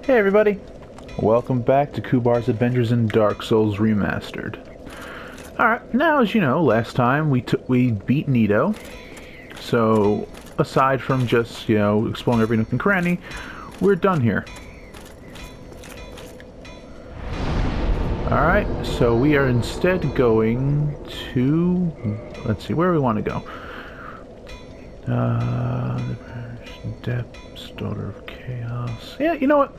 Hey everybody! Welcome back to Kubar's Adventures in Dark Souls Remastered. Alright, now as you know, last time we beat Nito, so aside from just, exploring every nook and cranny, we're done here. Alright, so we are instead going to... let's see, where do we want to go? The Depths, Daughter of Chaos... Yeah, you know what?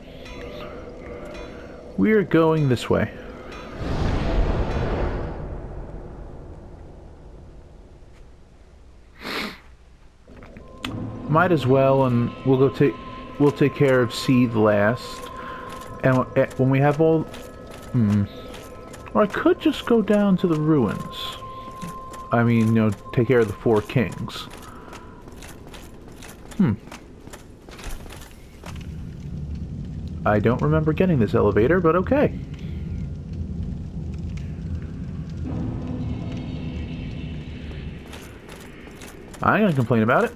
We're going this way. Might as well, and we'll take care of Seed last. And when we have all... Or I could just go down to the ruins. I mean, take care of the Four Kings. I don't remember getting this elevator, but okay. I ain't gonna complain about it.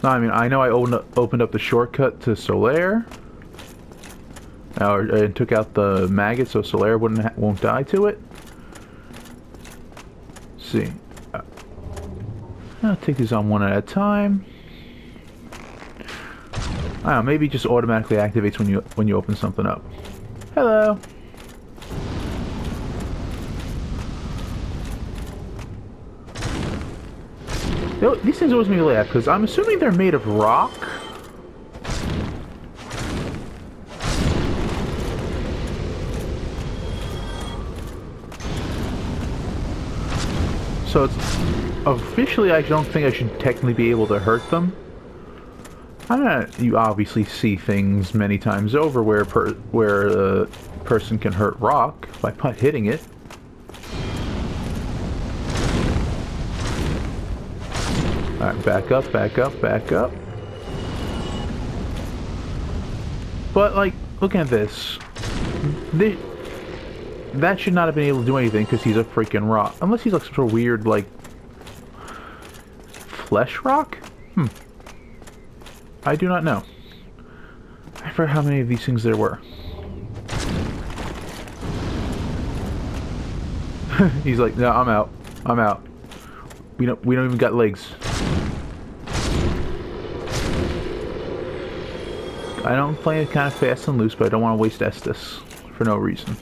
No, I mean, I know I opened up the shortcut to Solaire. And took out the maggot so Solaire won't die to it. Let's see. I'll take these on one at a time. I don't know, maybe it just automatically activates when you open something up. Hello. These things always make me laugh because I'm assuming they're made of rock. So it's officially, I don't think I should technically be able to hurt them. You obviously see things many times over where a person can hurt rock by hitting it. Alright, back up, back up, back up. But, like, looking at this, that should not have been able to do anything because he's a freaking rock. Unless he's like some sort of weird, like, flesh rock? I do not know. I forgot how many of these things there were. He's like, no, I'm out. I'm out. We don't even got legs. I don't play it kind of fast and loose, but I don't want to waste Estus for no reason.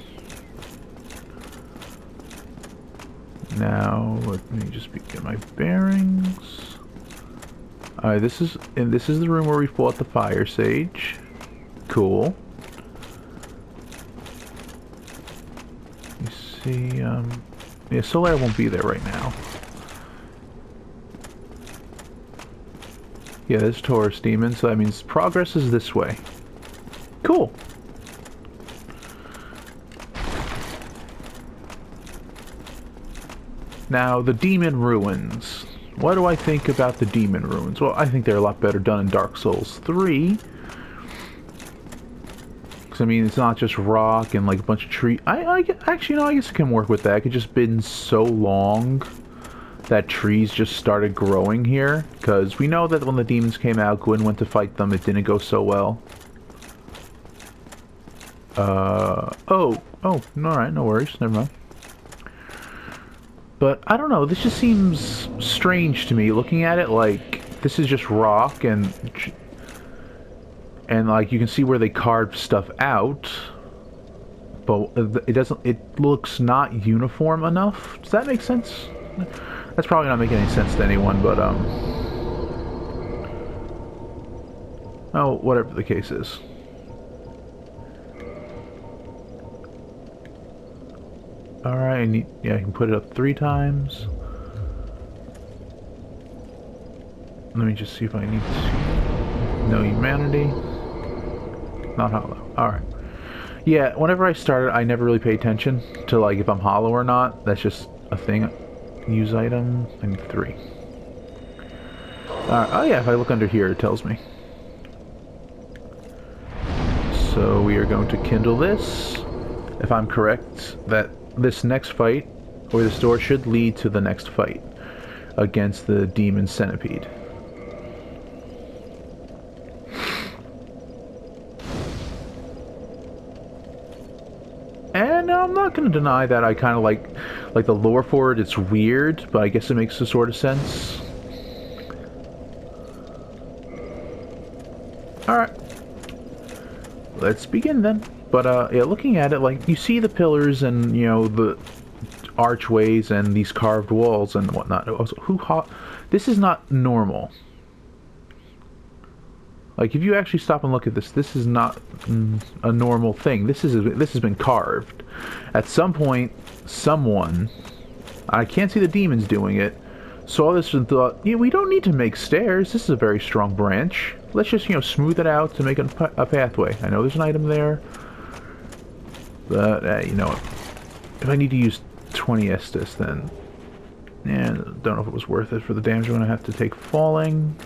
Now, let me just get my bearings. Alright, this is the room where we fought the Fire Sage. Cool. You see, yeah, Solaire won't be there right now. Yeah, there's Taurus Demon, so that means progress is this way. Cool. Now, the Demon Ruins. What do I think about the Demon Ruins? Well, I think they're a lot better done in Dark Souls 3. Because, I mean, it's not just rock and, like, a bunch of trees. Actually, no, I guess I can work with that. It could just been so long that trees just started growing here. Because we know that when the demons came out, Gwyn went to fight them. It didn't go so well. Alright, no worries. Never mind. But, I don't know, this just seems strange to me, looking at it like, this is just rock, and like, you can see where they carved stuff out, but it looks not uniform enough. Does that make sense? That's probably not making any sense to anyone, but, oh, whatever the case is. Alright, I can put it up 3 times. Let me just see if I need to... No humanity. Not hollow. Alright. Yeah, whenever I started, I never really pay attention to, like, if I'm hollow or not. That's just a thing. Use item. I need 3. Alright, oh yeah, if I look under here, it tells me. So we are going to kindle this. If I'm correct, that this next fight, or this door, should lead to the next fight against the demon centipede. I'm not going to deny that I kind of like the lore for it. It's weird, but I guess it makes a sort of sense. Alright. Let's begin then. But, yeah, looking at it, like, you see the pillars and, you know, the archways and these carved walls and whatnot. Also, this is not normal. Like, if you actually stop and look at this, this is not a normal thing. This has been carved. At some point, someone, I can't see the demons doing it, saw this and thought, yeah, we don't need to make stairs. This is a very strong branch. Let's just, you know, smooth it out to make a pathway. I know there's an item there. But, you know, if I need to use 20 Estus, then... yeah, don't know if it was worth it for the damage I'm going to have to take falling.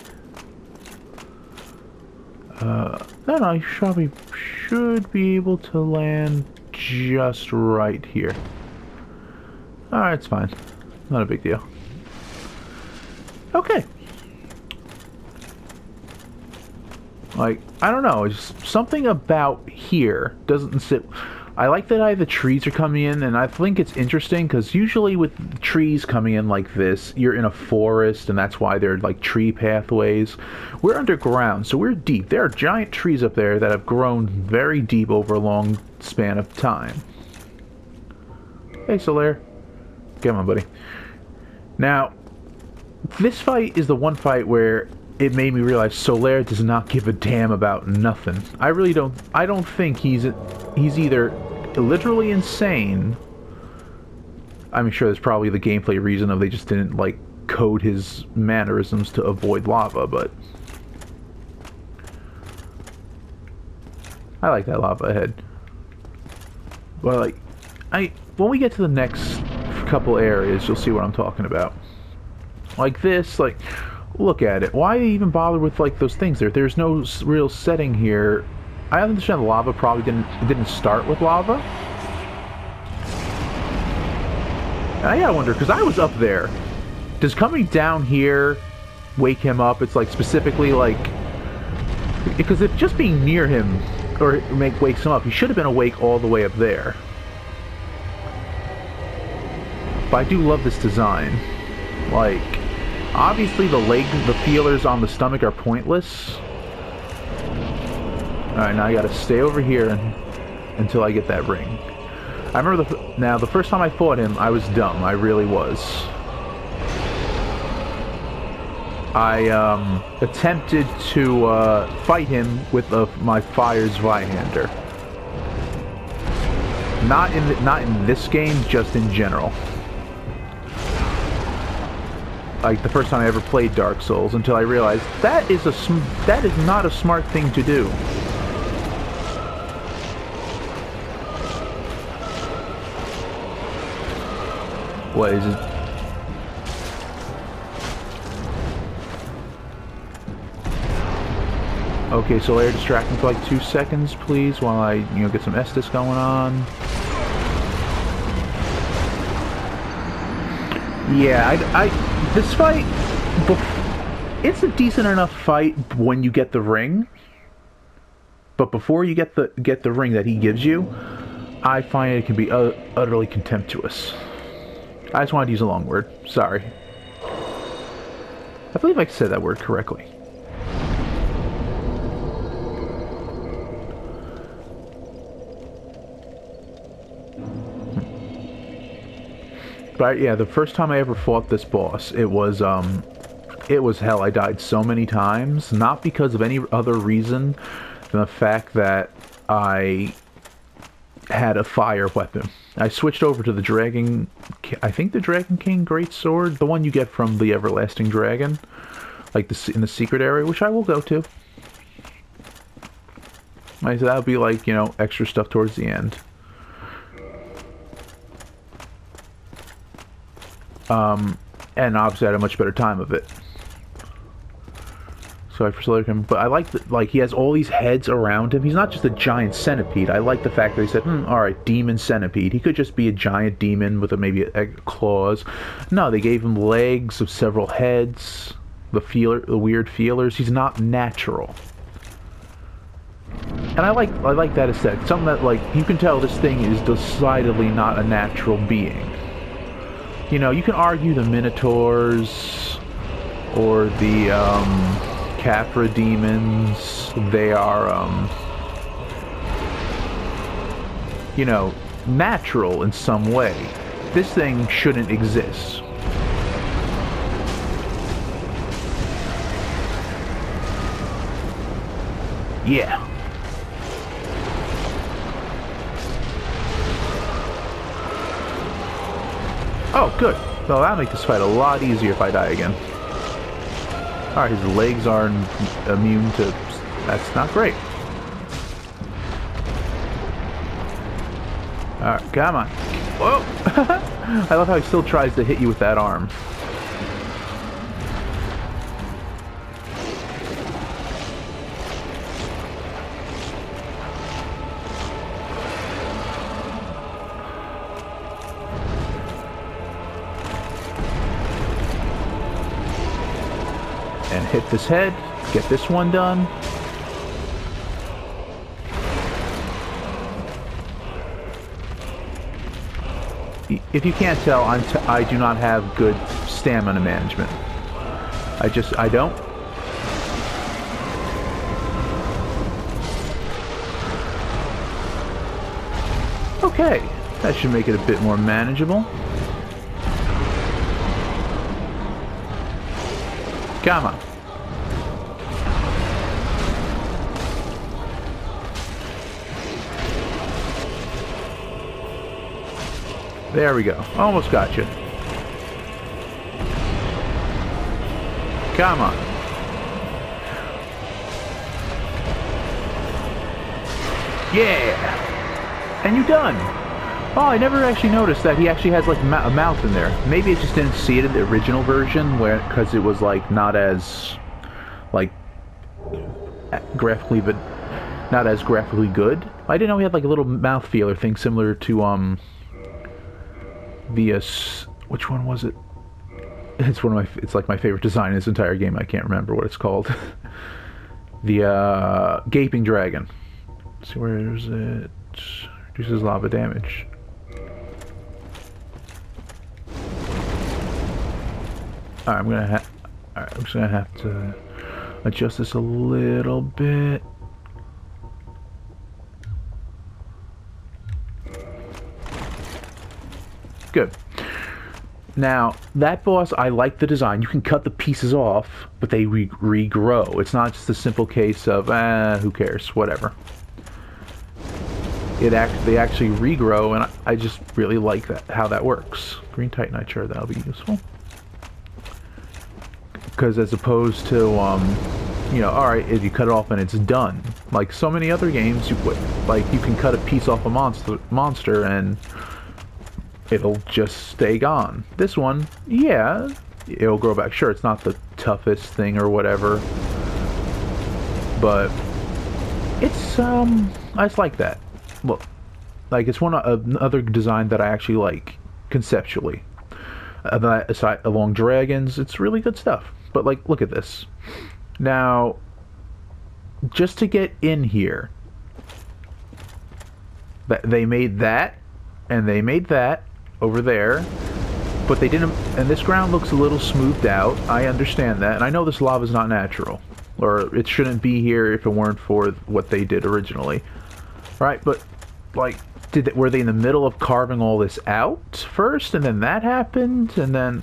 No, you probably should be able to land just right here. Alright, it's fine. Not a big deal. Okay. Like, I don't know, just something about here doesn't sit... I like that the trees are coming in, and I think it's interesting, because usually with trees coming in like this, you're in a forest, and that's why they're like tree pathways. We're underground, so we're deep. There are giant trees up there that have grown very deep over a long span of time. Hey, Solaire. Come on, buddy. Now, this fight is the one fight where it made me realize Solaire does not give a damn about nothing. I really don't... I don't think he's either literally insane. I'm sure there's probably the gameplay reason of they just didn't, like, code his mannerisms to avoid lava, but... I like that lava head. But, like, when we get to the next couple areas, you'll see what I'm talking about. Like this, like... Look at it. Why even bother with, like, those things there? There's no real setting here. I understand the lava probably didn't start with lava. And I gotta wonder, because I was up there. Does coming down here wake him up? It's, like, specifically, like... Because if just being near him or wakes him up, he should have been awake all the way up there. But I do love this design. Like... Obviously, the feelers on the stomach are pointless. Alright, now I gotta stay over here until I get that ring. I remember the first time I fought him, I was dumb. I really was. I attempted to fight him with my Fire's Zweihander. Not in this game, just in general. Like the first time I ever played Dark Souls, until I realized that is not a smart thing to do. What is it? Okay, Solaire, distract me for like 2 seconds, please, while I, get some Estus going on. Yeah, this fight, it's a decent enough fight when you get the ring, but before you get the ring that he gives you, I find it can be utterly contemptuous. I just wanted to use a long word. Sorry. I believe I said that word correctly. But yeah, the first time I ever fought this boss, it was hell. I died so many times, not because of any other reason than the fact that I had a fire weapon. I switched over to the Dragon... I think the Dragon King Greatsword, the one you get from the Everlasting Dragon, like in the secret area, which I will go to. So that'll be like, extra stuff towards the end. And obviously I had a much better time of it. So I persuaded him, but I like that, like, he has all these heads around him. He's not just a giant centipede. I like the fact that he said, alright, demon centipede. He could just be a giant demon with maybe claws. No, they gave him legs of several heads, the weird feelers. He's not natural. And I like that aesthetic. Something that, like, you can tell this thing is decidedly not a natural being. You know, you can argue the Minotaurs or the Capra demons, they are, you know, natural in some way. This thing shouldn't exist. Yeah. Oh, good. Well, that'll make this fight a lot easier if I die again. Alright, his legs are immune to... That's not great. Alright, come on. Whoa! I love how he still tries to hit you with that arm. And hit this head, get this one done. If you can't tell, I do not have good stamina management. I don't. Okay, that should make it a bit more manageable. Come on. There we go. Almost got you. Come on. Yeah! And you're done! Oh, I never actually noticed that he actually has, like, a mouth in there. Maybe I just didn't see it in the original version, because it was, like, not as, like, graphically, but not as graphically good. I didn't know he had, like, a little mouth feeler thing similar to, the, which one was it? It's one of my, it's like my favorite design in this entire game. I can't remember what it's called. The, Gaping Dragon. Let's see, where is it? Reduces lava damage. Alright, I'm just gonna have to adjust this a little bit. Good. Now, that boss, I like the design. You can cut the pieces off, but they regrow. It's not just a simple case of, who cares, whatever. They actually regrow, and I just really like that, how that works. Green Titanite, sure, that'll be useful. Because as opposed to, you know, alright, if you cut it off and it's done. Like so many other games, you can cut a piece off a monster and it'll just stay gone. This one, yeah, it'll grow back. Sure, it's not the toughest thing or whatever, but it's, I just like that. Look, like, it's another design that I actually like, conceptually. Aside, along dragons, it's really good stuff. But, like, look at this. Now, just to get in here, they made that, and they made that over there, but they didn't, and this ground looks a little smoothed out. I understand that, and I know this lava is not natural, or it shouldn't be here if it weren't for what they did originally. Right, but, like, were they in the middle of carving all this out first, and then that happened, and then,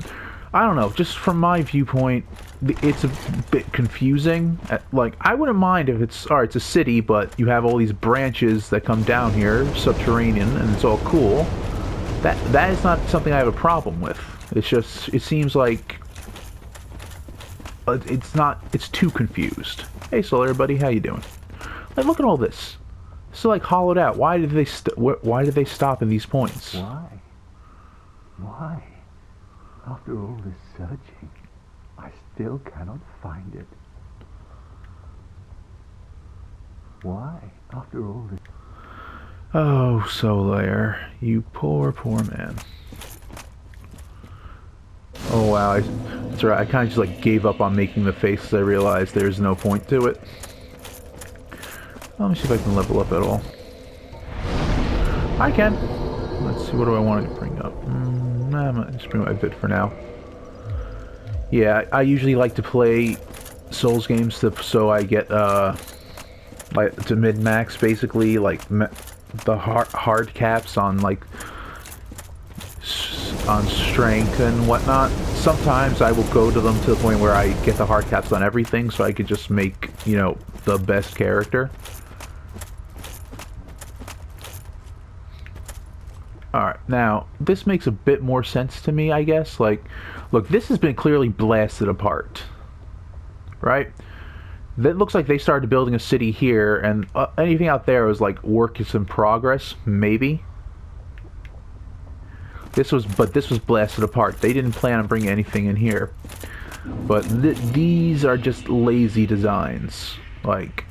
I don't know, just from my viewpoint, it's a bit confusing. Like, I wouldn't mind if it's, alright, it's a city, but you have all these branches that come down here, subterranean, and it's all cool. That is not something I have a problem with. It's just, it seems like it's too confused. Hey, Solar everybody, how you doing? Like, look at all this. It's like hollowed out. Why did they stop in these points? Why? After all this searching, I still cannot find it. Why? After all this... Oh, Solar, you poor man. Oh wow, that's right. I kind of just like gave up on making the face as I realized there's no point to it. Let me see if I can level up at all. I can. Let's see, what do I want to bring up? Nah, I'm gonna just bring my bit for now. Yeah, I usually like to play Souls games so I get like to mid-max, basically, like the hard caps on like on strength and whatnot. Sometimes I will go to them to the point where I get the hard caps on everything, so I could just make, you know, the best character. Alright, now, this makes a bit more sense to me, I guess. Like, look, this has been clearly blasted apart. Right? That looks like they started building a city here, and anything out there was like work is in progress, maybe. But this was blasted apart. They didn't plan on bringing anything in here. But these are just lazy designs. Like,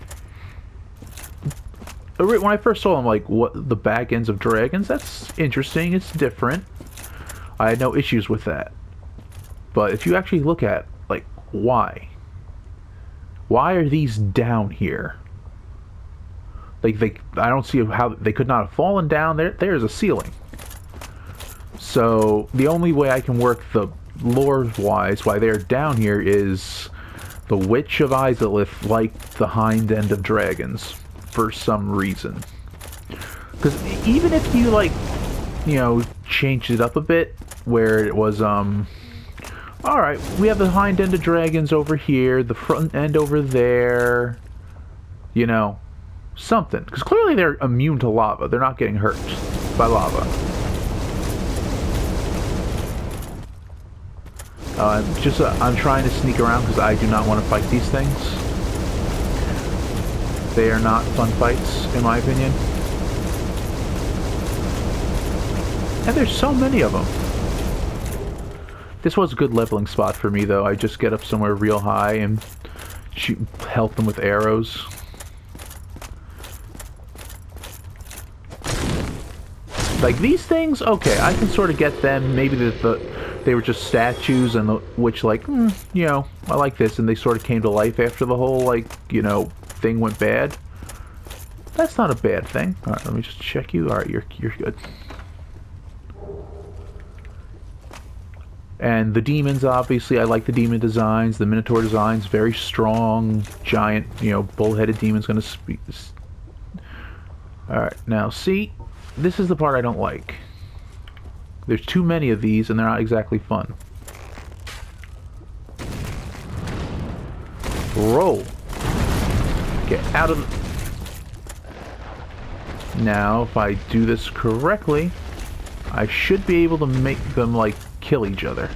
when I first saw them, like, what, the back ends of dragons, that's interesting, it's different. I had no issues with that. But if you actually look at, like, why? Why are these down here? Like, I don't see how they could not have fallen down. There's a ceiling. So, the only way I can work the lore-wise why they're down here is the Witch of Izalith liked the hind end of dragons for some reason. Because even if you, like, you know, changed it up a bit, where it was, alright, we have the hind end of dragons over here, the front end over there, you know, something. Because clearly they're immune to lava. They're not getting hurt by lava. I'm trying to sneak around because I do not want to fight these things. They are not fun fights, in my opinion. And there's so many of them. This was a good leveling spot for me, though. I just get up somewhere real high and help them with arrows. Like, these things, okay, I can sort of get them. Maybe they were just statues, and which, like, you know, I like this, and they sort of came to life after the whole, like, you know, thing went bad. That's not a bad thing. Alright, let me just check you. Alright, you're good. And the demons, obviously, I like the demon designs. The Minotaur designs, very strong, giant, you know, bull-headed demon's gonna speak. Alright, now, see, this is the part I don't like. There's too many of these, and they're not exactly fun. Roll. Get out of the... Now, if I do this correctly, I should be able to make them, like, kill each other.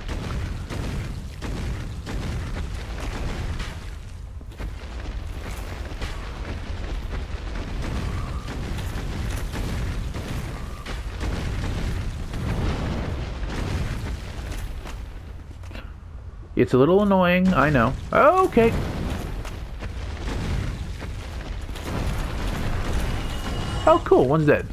It's a little annoying, I know. Okay. Oh, cool, one's dead.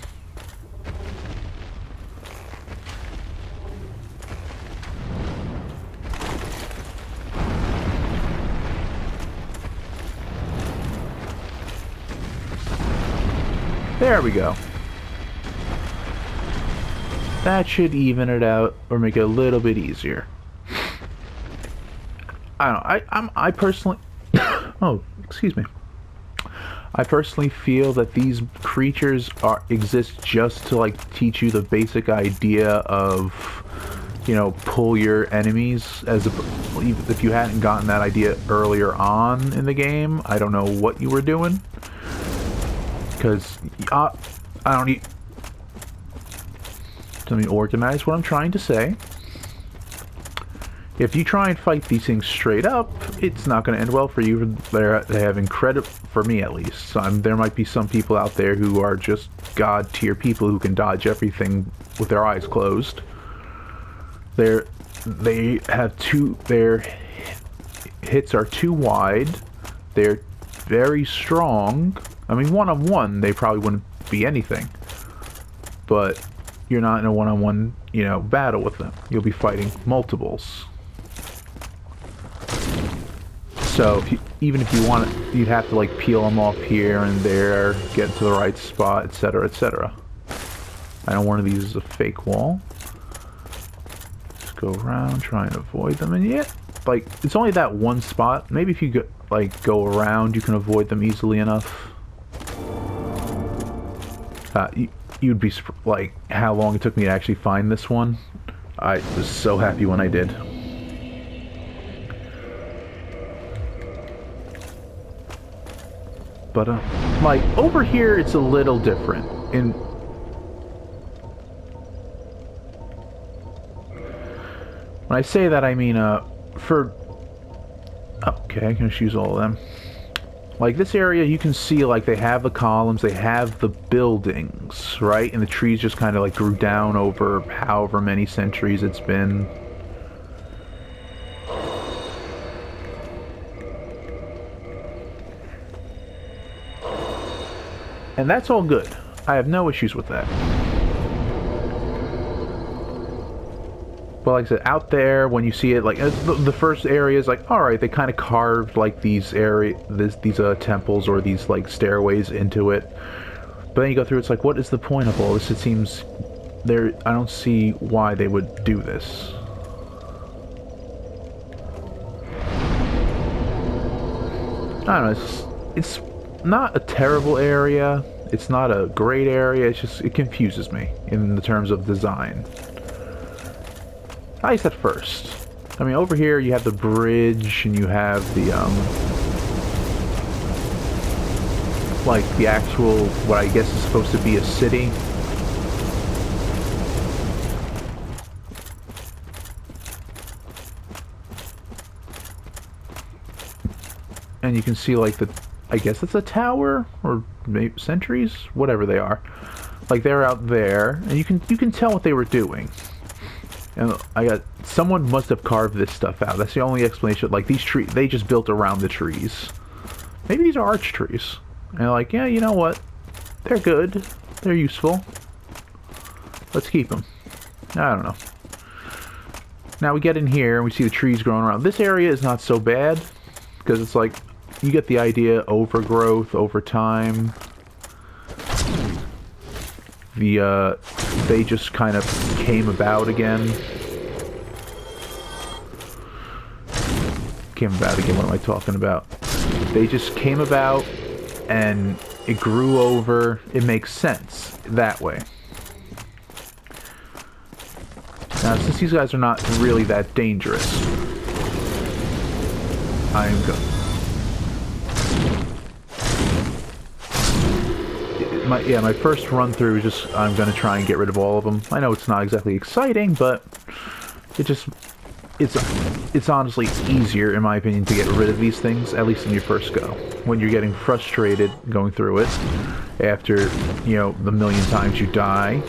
There we go. That should even it out, or make it a little bit easier. I don't know, I personally... oh, excuse me. I personally feel that these creatures exist just to, like, teach you the basic idea of, you know, pull your enemies. If you hadn't gotten that idea earlier on in the game, I don't know what you were doing. Because, I don't need... Let me organize what I'm trying to say. If you try and fight these things straight up, it's not going to end well for you. They have incredible, for me at least. There might be some people out there who are just god tier people who can dodge everything with their eyes closed. Their hits are too wide. They're very strong. I mean, one-on-one, they probably wouldn't be anything. But you're not in a one-on-one, you know, battle with them. You'll be fighting multiples. So, even if you want it, you'd have to like peel them off here and there, get to the right spot, etc., etc. I know one of these is a fake wall. Just go around, try and avoid them, and yeah, like it's only that one spot. Maybe if you go, go around, you can avoid them easily enough. You'd be like, how long it took me to actually find this one. I was so happy when I did. But like over here, it's a little different. When I say that, I mean okay, I can just use all of them. Like this area, you can see like they have the columns, they have the buildings, right? And the trees just kind of like grew down over however many centuries it's been. And that's all good. I have no issues with that. But like I said, out there, when you see it, like the first area is like, all right, they kind of carved like these temples or these like stairways into it. But then you go through, it's like, what is the point of all this? It seems I don't see why they would do this. I don't know. It's not a terrible area. It's not a great area. It's just, it confuses me in the terms of design. At least at first. I mean, over here you have the bridge and you have the, like the actual, what I guess is supposed to be a city. And you can see like I guess it's a tower or maybe sentries, whatever they are. Like they're out there, and you can tell what they were doing. And someone must have carved this stuff out. That's the only explanation. Like these trees, they just built around the trees. Maybe these are arch trees. And they're like, yeah, you know what? They're good. They're useful. Let's keep them. I don't know. Now we get in here and we see the trees growing around. This area is not so bad because it's like, you get the idea, overgrowth over time. They just kind of came about again. What am I talking about? They just came about and it grew over. It makes sense that way. Now, since these guys are not really that dangerous, I am going. My first run through is just, I'm going to try and get rid of all of them. I know it's not exactly exciting, but it's honestly easier, in my opinion, to get rid of these things, at least in your first go. When you're getting frustrated going through it, after, you know, the million times you die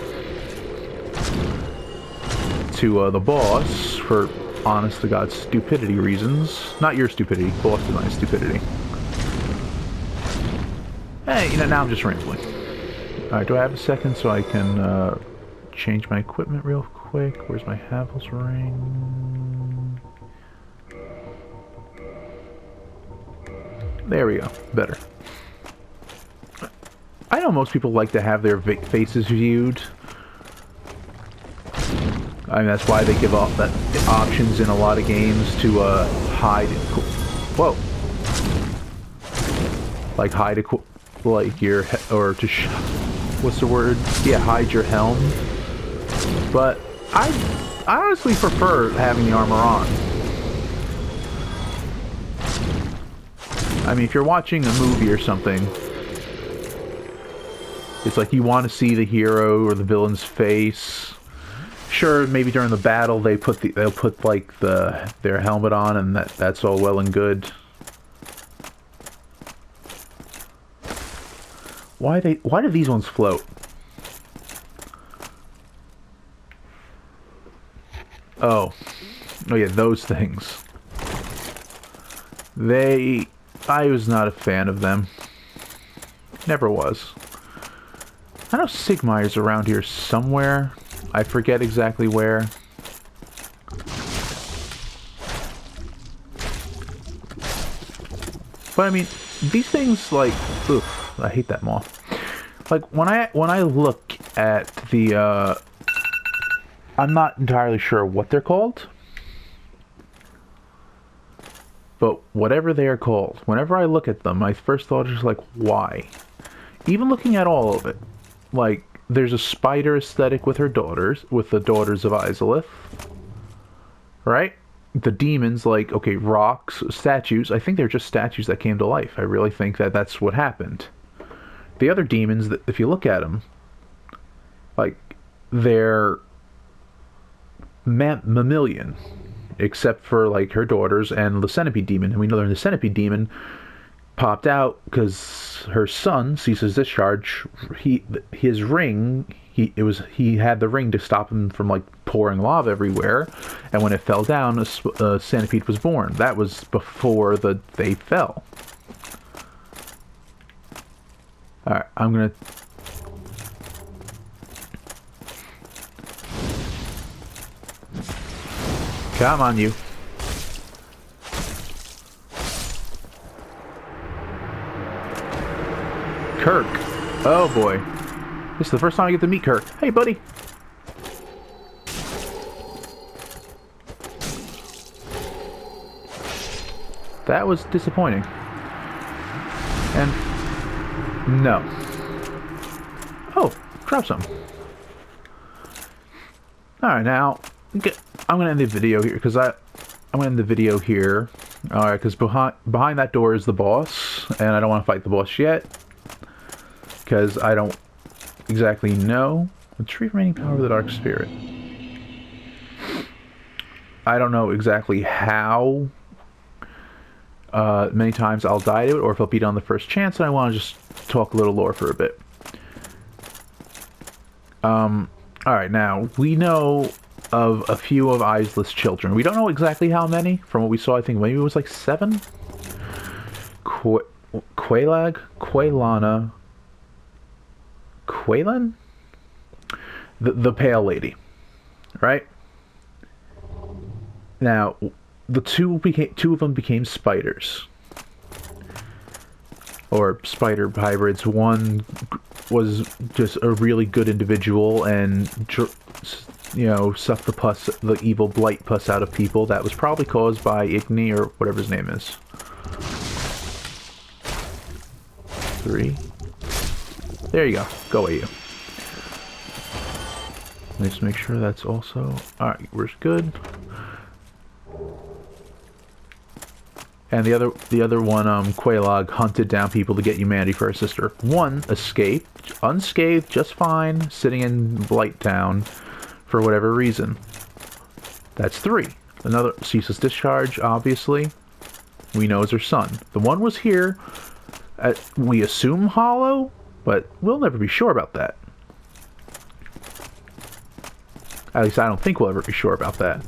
to the boss for honest to God stupidity reasons. Not your stupidity, boss design stupidity. Hey, you know, now I'm just rambling. Alright, do I have a second so I can change my equipment real quick? Where's my Havel's ring? There we go. Better. I know most people like to have their faces viewed. I mean, that's why they give off that options in a lot of games to hide. Whoa. Like hide like your or to what's the word? Yeah, hide your helm. But I honestly prefer having the armor on. I mean, if you're watching a movie or something, it's like you want to see the hero or the villain's face. Sure, maybe during the battle they'll put like their helmet on, and that's all well and good. Why do these ones float? Oh yeah, those things. I was not a fan of them. Never was. I know Sigmire's around here somewhere. I forget exactly where. But I mean, these things, like, oof, I hate that moth. Like, when I look at the, I'm not entirely sure what they're called. But whatever they are called, whenever I look at them, my first thought is like, why? Even looking at all of it, like, there's a spider aesthetic with her daughters, with the daughters of Izalith, right? The demons, like, okay, rocks, statues, I think they're just statues that came to life. I really think that that's what happened. The other demons, if you look at them, like, they're mammalian, except for, like, her daughters and the centipede demon. And we know the centipede demon popped out because her son, Cease's Discharge, his ring, he had the ring to stop him from, like, pouring lava everywhere, and when it fell down, a centipede was born. That was before they fell. Alright, I'm gonna... Come on, you. Kirk. Oh boy. This is the first time I get to meet Kirk. Hey, buddy. That was disappointing. And... no. Oh, drop some. Alright, now... I'm gonna end the video here, because I'm gonna end the video here. Alright, because behind that door is the boss, and I don't want to fight the boss yet. Because I don't exactly know. Retrieve remaining power of the Dark Spirit. I don't know exactly how many times I'll die to it, or if I'll beat on the first chance, and I want to just talk a little lore for a bit. Alright, now, we know of a few of Izalith's children. We don't know exactly how many. From what we saw, I think maybe it was like 7? Quelaag, Quaylana, Quaylen? The Pale Lady. Right? Now, the two of them became spiders. Or spider hybrids. One was just a really good individual and, you know, sucked the evil blight pus out of people. That was probably caused by Igni or whatever his name is. 3. There you go. Go away, you. Let's make sure that's also... Alright, we're good. And the other one, Quelaag, hunted down people to get humanity for her sister. One escaped, unscathed, just fine, sitting in Blight Town for whatever reason. That's 3. Another Ceaseless Discharge, obviously. We know is her son. The one was here. We assume Hollow, but we'll never be sure about that. At least I don't think we'll ever be sure about that.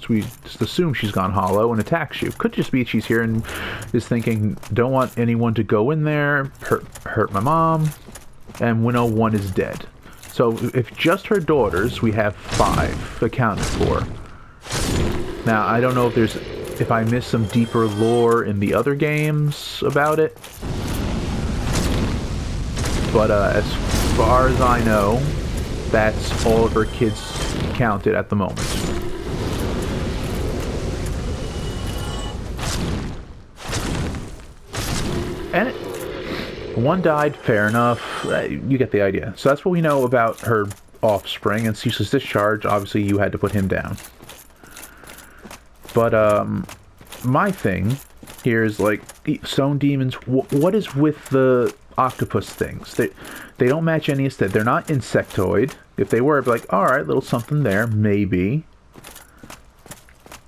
We just assume she's gone Hollow and attacks you. Could just be she's here and is thinking, don't want anyone to go in there, hurt my mom, and we know 1 is dead. So if just her daughters, we have 5 accounted for. Now, I don't know if I missed some deeper lore in the other games about it. But as far as I know, that's all of her kids counted at the moment. And 1 died, fair enough. You get the idea. So that's what we know about her offspring, and Ceaseless Discharge, obviously you had to put him down. But, my thing here is, like, Stone Demons, what is with the octopus things? They don't match any aesthetic. They're not insectoid. If they were, I'd be like, alright, little something there, maybe.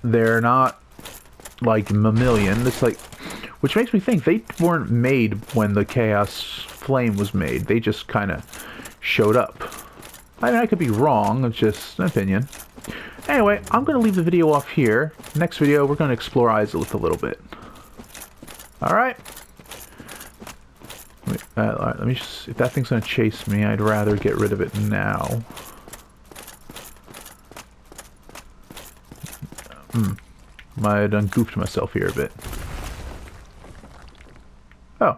They're not, like, mammalian. It's like, which makes me think they weren't made when the Chaos Flame was made. They just kind of showed up. I mean, I could be wrong. It's just an opinion. Anyway, I'm going to leave the video off here. Next video, we're going to explore Izalith a little bit. Alright. Alright, let me just... If that thing's going to chase me, I'd rather get rid of it now. Might have done goofed myself here a bit. Oh.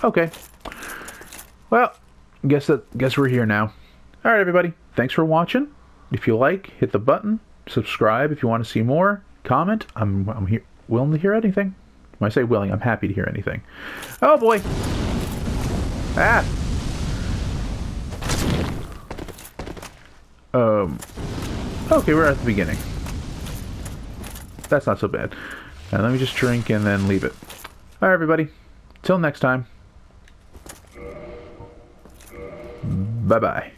Okay. Well, guess we're here now. All right, everybody. Thanks for watching. If you like, hit the button. Subscribe if you want to see more. Comment. I'm here, willing to hear anything. When I say willing, I'm happy to hear anything. Oh boy. Ah. Okay, we're at the beginning. That's not so bad. Now let me just drink and then leave it. All right, everybody. Till next time. Bye-bye.